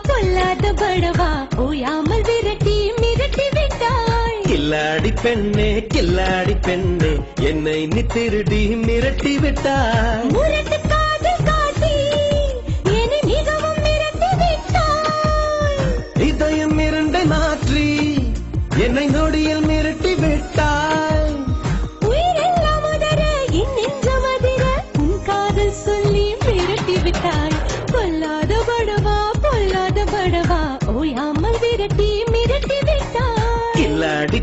பொல்லாத படவா ஓயாமல் விரட்டி மிரட்டி விட்டாய். கில்லாடி பெண்ணே என்னை நீ திருடி மிரட்டி விட்டாய். முரட்டு காதல் காட்டி என்னை மிகவும் மிரட்டி விட்டாய். இதயம் இரண்டை மாற்றி என்னை நொடியில் மிரட்டி விட்டாய். உயிரெல்லாம் உதற என் நெஞ்சம் அதிர உன் காதல் சொல்லி மிரட்டி விட்டாய். பொல்லாத படவா ஓயாமல் விரட்டி மிரட்டி விட்டாய். கில்லாடி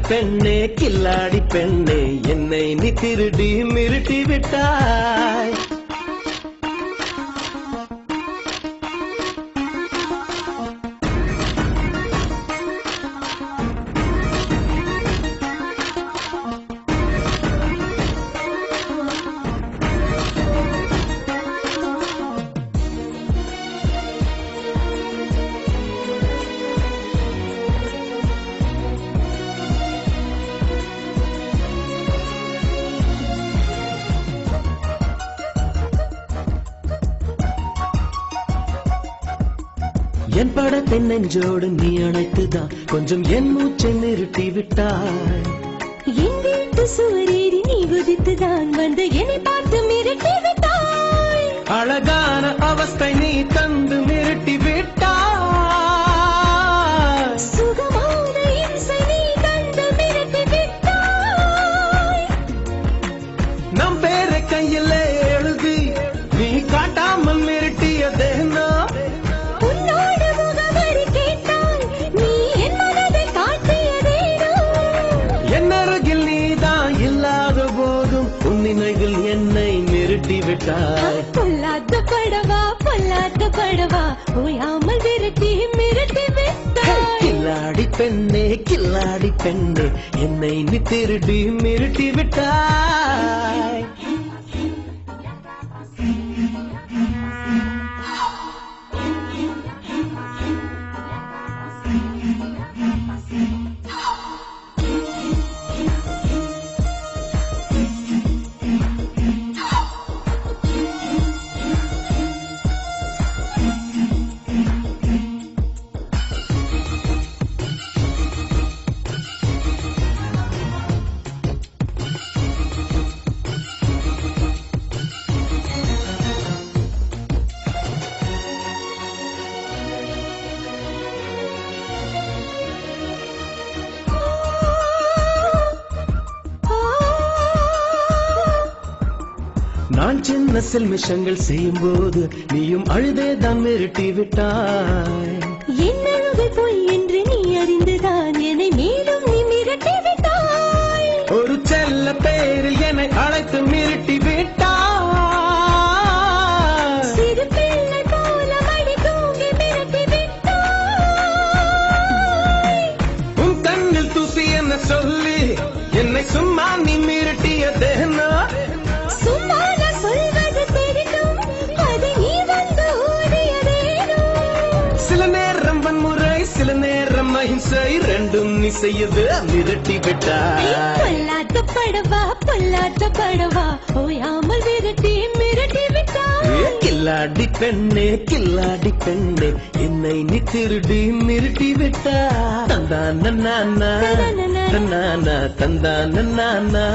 பெண்ணே என்னை நீ திருடி மிரட்டி விட்டாய். என் படத்தை நெஞ்சோடு நீ அணைத்துதான் கொஞ்சம் என் மூச்சை நிறுத்தி விட்டாய். என் வீட்டு சுவரேறி நீ குதித்துதான் வந்து என்னை பார்த்து மிரட்டி விட்டாய். அழகான அவஸ்தை நீ தந்து மிரட்டி விட்டாய். சுகமான இம்சை நீ தந்து மிரட்டி விட்டாய். நம் பேரை கையில் எழுதி நீ காட்டாமல் மிரட்டியதேனா? உன்னோடு முகவரி கேட்டால் நீ என் மனதை காட்டியதேனோ? என் அருகில் நீதான் இல்லாத போதும் உன் நினைவில் என்னை மிரட்டி விட்டாய். பொல்லாத படவா ஓயாமல் விரட்டி மிரட்டி விட்டாய். கில்லாடி பெண்ணே என்னை நீ திருடி மிரட்டி விட்டாய். நான் சின்ன செல்மிஷங்கள் செய்யும் போது நீயும் அழுதேதான் மிரட்டி விட்டாய். என் அழுகை பொய் என்று நீ அறிந்துதான் என்னை மேலும் நீ மிரட்டி விட்டாய். ஒரு செல்ல பேரில் என்னை அழைத்து மிரட்டி விட்டாய். சிறு பிள்ளை போல மடி தூங்கி மிரட்டி விட்டாய். உன் கண்ணில் தூசி என்ன சொல்லி என்னை சும்மா நீ மிரட்டியதேனா? சும்மா நான் சொல்வது தெரிந்தும் அதை நீ வந்து ஓடியதேனோ? சில நேரம் வன்முறை சில நேரம் அஹிம்சை ரெண்டும் நீ செய்யது மிரட்டி விட்டாய். பொல்லாத படவா ஓயாமல் விரட்டி மிரட்டி விட்டாய். கில்லாடி பெண்ணே என்னை நீ திருடி மிரட்டி விட்டாய். தந்தான நானா தந்தான தந்தான நானா